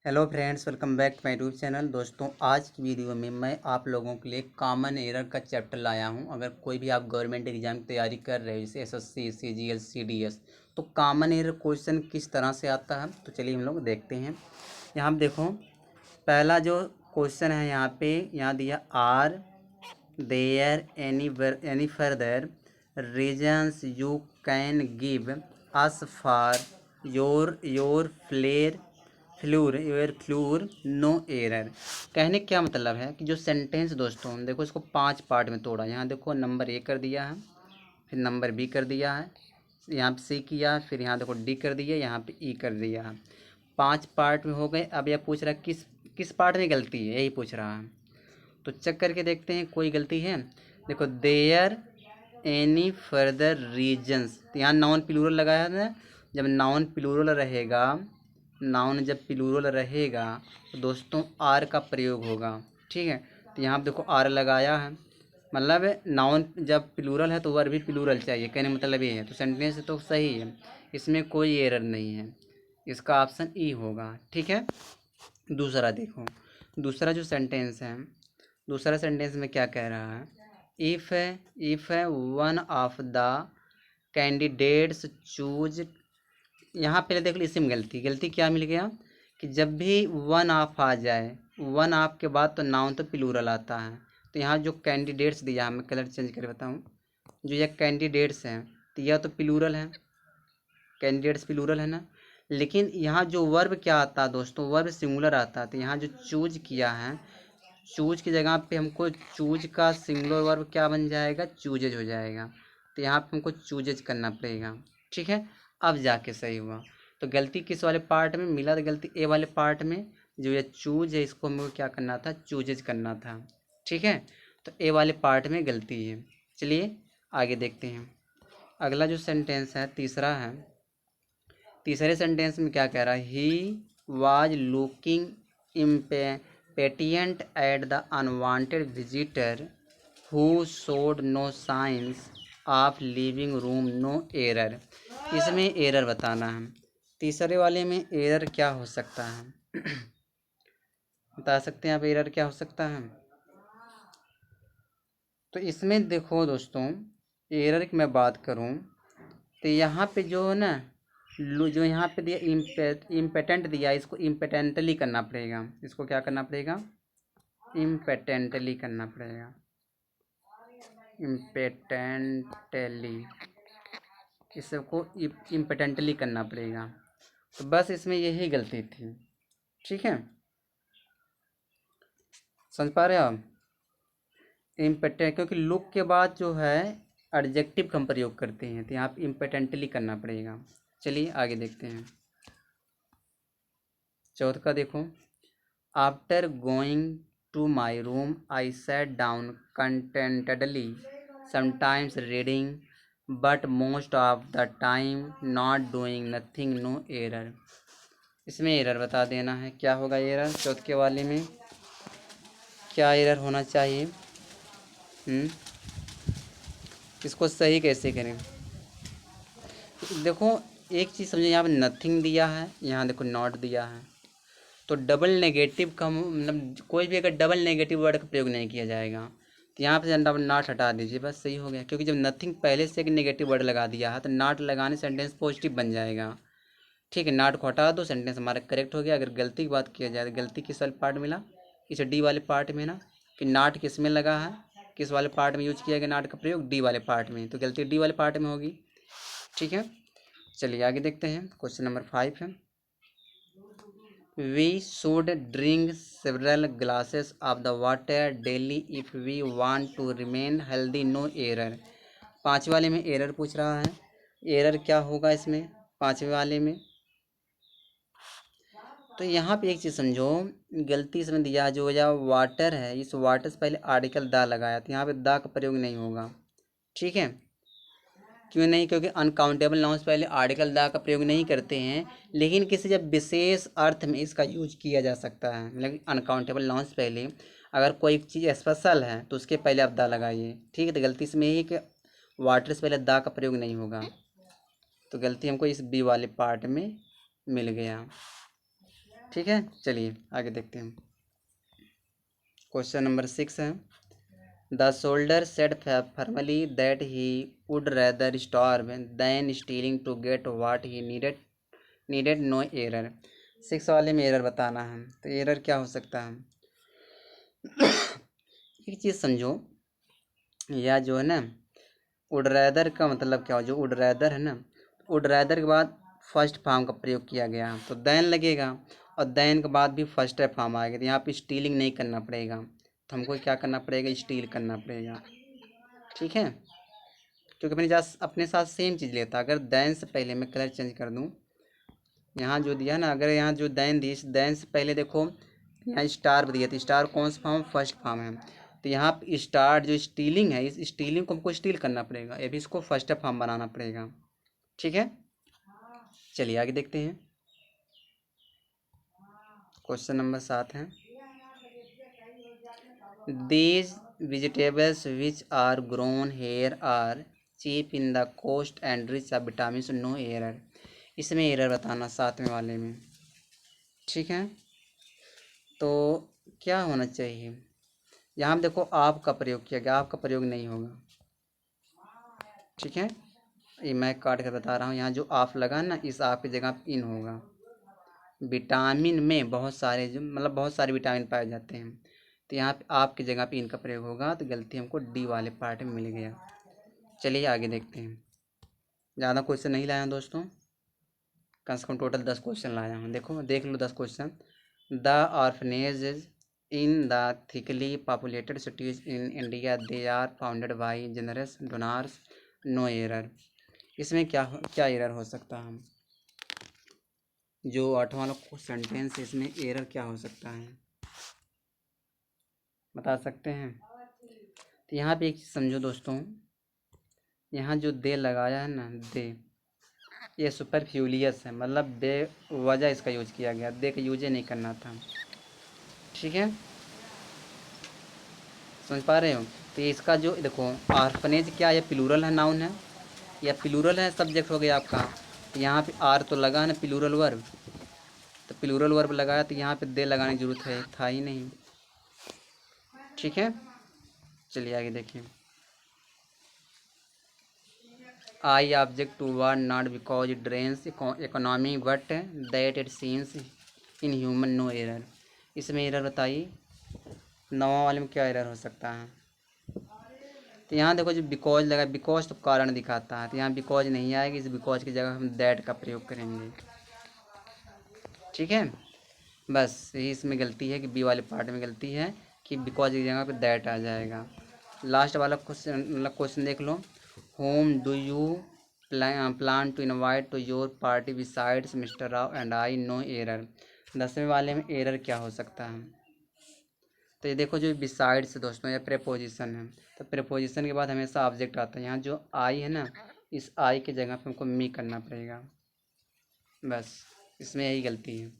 Hello friends, welcome back to my YouTube channel. दोस्तों, आज की वीडियो में मैं आप लोगों के लिए कॉमन एरर का चैप्टर लाया हूं। अगर कोई भी आप गवर्नमेंट एग्जाम की तैयारी कर रहे हो, जैसे एसएससी, सीजीएल, सीडीएस, तो कॉमन एरर क्वेश्चन किस तरह से आता है, तो चलिए हम लोग देखते हैं। यहाँ आप देखो, पहला जो क्वेश्चन है यहाँ दिया are there any further reasons you can give us for your failure no error. कहने क्या मतलब है कि जो सेंटेंस दोस्तों, देखो इसको 5 पार्ट में तोड़ा। यहाँ देखो नंबर ए कर दिया है, फिर नंबर बी कर दिया है, यहाँ पे सी किया, फिर यहाँ देखो डी कर दिया, यहाँ पे ई कर दिया है। 5 पार्ट में हो गए। अब यह पूछ रहा है किस किस पार्ट में गलती है, यही पूछ रहा है। तो चेक करके देखते हैं कोई गलती है। देखो देयर एनी फर्दर रीजन्स, तो यहाँ नाउन प्लूरल लगाया है ना। जब नाउन जब प्लूरल रहेगा तो दोस्तों आर का प्रयोग होगा। ठीक है, तो यहाँ पे देखो आर लगाया है, मतलब नाउन जब प्लूरल है तो वर्ब भी प्लूरल चाहिए, कहने मतलब ये है। तो सेंटेंस तो सही है, इसमें कोई एरर नहीं है, इसका ऑप्शन ई होगा। ठीक है, दूसरा देखो, दूसरा जो सेंटेंस है, दूसरा सेंटेंस में क्या कह रहा है। If one of the candidates choose, यहाँ पहले देख लो इसमें गलती क्या मिल गया कि जब भी वन ऑफ आ जाए, वन ऑफ के बाद तो नाउन तो प्लूरल आता है। तो यहाँ जो कैंडिडेट्स दिया, मैं कलर चेंज कर बताऊँ, जो यह कैंडिडेट्स हैं तो यह तो प्लूरल है, कैंडिडेट्स प्लूरल है ना। लेकिन यहाँ जो वर्ब क्या आता है दोस्तों, वर्ब सिंगुलर आता है। तो यहाँ जो चूज किया है, चूज की जगह पे हमको चूज का सिंगुलर वर्ब क्या बन जाएगा, चूजेज हो जाएगा। तो यहाँ पे हमको चूजेज करना पड़ेगा। ठीक है, अब जाके सही हुआ। तो गलती किस वाले पार्ट में मिला, तो गलती ए वाले पार्ट में। जो ये चूज है इसको हमको क्या करना था, चूजेज करना था। ठीक है, तो ए वाले पार्ट में गलती है। चलिए आगे देखते हैं। अगला जो सेंटेंस है, तीसरा है। तीसरे सेंटेंस में क्या कह रहा है, he was looking impatient at the unwanted visitor who showed no signs of leaving room, no error। इसमें एरर बताना है। तीसरे वाले में एरर क्या हो सकता है बता सकते हैं आप, एरर क्या हो सकता है। तो इसमें देखो दोस्तों, एरर की मैं बात करूं तो यहाँ पे जो है ना, जो यहाँ पे दिया इम्पेटेंट दिया, इसको इम्पेटेंटली करना पड़ेगा। इसको क्या करना पड़ेगा, इम्पेटेंटली करना पड़ेगा, इम्पेटेंटली, इसको इम्पेटेंटली करना पड़ेगा। तो बस इसमें यही गलती थी। ठीक है, समझ पा रहे हो आप। इम्पेटेंट, क्योंकि लुक के बाद जो है एडजेक्टिव का हम प्रयोग करते हैं, तो यहाँ पे इम्पेटेंटली करना पड़ेगा। चलिए आगे देखते हैं। चौथ का देखो, after going to my room I sat down contentedly, sometimes reading but most of the time not doing nothing, no error. इसमें एरर बता देना है, क्या होगा एरर चौथ के वाले में, क्या एरर होना चाहिए। इसको सही कैसे करें। देखो एक चीज़ समझो, यहाँ पे नथिंग दिया है, यहाँ देखो नॉट दिया है। तो डबल नेगेटिव का मतलब कोई भी अगर डबल नेगेटिव वर्ड का प्रयोग नहीं किया जाएगा, तो यहाँ पे नॉट हटा दीजिए, बस सही हो गया। क्योंकि जब नथिंग पहले से एक नेगेटिव वर्ड लगा दिया है तो नॉट लगाने सेंटेंस पॉजिटिव बन जाएगा। ठीक है, नॉट को हटा दो, सेंटेंस हमारा करेक्ट हो गया। अगर गलती की बात किया जाए तो गलती किस वाले पार्ट मिला, इस डी वाले पार्ट में ना, कि नॉट किस में लगा है, किस वाले पार्ट में यूज किया गया नॉट का प्रयोग, डी वाले पार्ट में। तो गलती डी वाले पार्ट में होगी। ठीक है, चलिए आगे देखते हैं। क्वेश्चन नंबर 5 है, we should drink several glasses of the water daily if we want to remain healthy, no error. पाँचवें वाले में एरर पूछ रहा है, एरर क्या होगा इसमें पाँचवें वाले में। तो यहाँ पे एक चीज़ समझो, गलती इसमें दिया जो या वाटर है, इस वाटर से पहले आर्टिकल दा लगाया, तो यहाँ पे दा का प्रयोग नहीं होगा। ठीक है, क्यों नहीं, क्योंकि अनकाउंटेबल नाउन्स पहले आर्टिकल दा का प्रयोग नहीं करते हैं। लेकिन किसी जब विशेष अर्थ में इसका यूज किया जा सकता है, मतलब अनकाउंटेबल नाउन्स पहले अगर कोई चीज़ स्पेशल है तो उसके पहले आप दा लगाइए। ठीक है, तो गलती इसमें यही कि वाटर से पहले दा का प्रयोग नहीं होगा। तो गलती हमको इस बी वाले पार्ट में मिल गया। ठीक है, चलिए आगे देखते हैं। क्वेश्चन नंबर 6 है, the soldier said firmly that he would rather starve than stealing to get what he needed no error. 6 वाले में एरर बताना है, तो एरर क्या हो सकता है? एक चीज़ समझो, या जो है ना, वुड रैदर का मतलब क्या हो, जो वुड रैदर है ना, वुड रैदर के बाद फर्स्ट फॉर्म का प्रयोग किया गया तो दैन लगेगा, और दैन के बाद भी फर्स्ट फॉर्म आएगा, तो यहाँ पे स्टीलिंग नहीं करना पड़ेगा, तो हमको क्या करना पड़ेगा, स्टील करना पड़ेगा। ठीक है, क्योंकि अपने साथ सेम चीज़ लेता। अगर दैन से पहले मैं कलर चेंज कर दूँ, यहाँ जो दिया ना, अगर यहाँ जो दैन दी, दैन से पहले देखो यहाँ स्टार दिया, तो स्टार कौन सा फॉर्म, फर्स्ट फॉर्म है, तो यहाँ पे स्टार जो स्टीलिंग है, इस स्टीलिंग को हमको स्टील करना पड़ेगा, ये भी इसको फर्स्ट फॉर्म बनाना पड़ेगा। ठीक है, चलिए आगे देखते हैं। क्वेश्चन नंबर 7 है, these vegetables which are grown here are cheap in the coast and rich of vitamin, no error. इसमें एरर बताना 7वें वाले में। ठीक है, तो क्या होना चाहिए, यहाँ पे देखो आप का प्रयोग किया गया, आपका प्रयोग नहीं होगा। ठीक है, ये मैं काट कर बता रहा हूँ, यहाँ जो आप लगा ना, इस आप की जगह इन होगा। विटामिन में बहुत सारे जो मतलब बहुत सारे विटामिन पाए जाते हैं, तो यहाँ पे आपकी जगह पे इनका प्रयोग होगा, तो गलती हमको डी वाले पार्ट में मिल गया। चलिए आगे देखते हैं। ज़्यादा क्वेश्चन नहीं लाया हूँ दोस्तों, कम से कम टोटल 10 क्वेश्चन लाया हूँ। देखो देख लो 10 question. The orphanage in the thickly populated cities in India, they are founded by generous donors, no error. इसमें क्या क्या एरर हो सकता है, जो 8वां सेंटेंस है, इसमें एरर क्या हो सकता है बता सकते हैं? तो यहाँ पे एक चीज़ समझो दोस्तों, यहाँ जो दे लगाया है ना, दे, ये सुपरफ्यूलियस है, मतलब बे वजह इसका यूज किया गया, दे का यूज ही नहीं करना था। ठीक है, समझ पा रहे हो? तो ये इसका जो देखो, आर्फनेज क्या है, प्लूरल है, नाउन है, या प्लूरल है, सब्जेक्ट हो गया आपका। तो यहाँ पे आर तो लगा है ना, प्लूरल वर्ब, तो प्लूरल वर्ब लगाया, तो यहाँ पे दे लगाने की जरूरत है था ही नहीं। ठीक है, चलिए आगे देखिए। I object to word not because it drains economy but that it seems in human, no error. इसमें एरर बताइए, 9वां वाले में क्या एरर हो सकता है? तो यहाँ देखो जो बिकॉज लगा, बिकॉज तो कारण दिखाता है, तो यहाँ बिकॉज नहीं आएगी, इस बिकॉज की जगह हम दैट का प्रयोग करेंगे। ठीक है, बस यही इसमें गलती है कि बी वाले पार्ट में गलती है कि बिकॉज की जगह पे दैट आ जाएगा। लास्ट वाला क्वेश्चन मतलब क्वेश्चन देख लो, whom do you plan to invite to your party besides mister Rao and I, no error. 10वें वाले में एरर क्या हो सकता है? तो ये देखो जो बिसाइड्स दोस्तों, ये प्रेपोजिशन है, तो प्रेपोजिशन के बाद हमेशा ऑब्जेक्ट आता है, यहाँ जो आई है ना, इस आई की जगह पे हमको मी करना पड़ेगा, बस इसमें यही गलती है।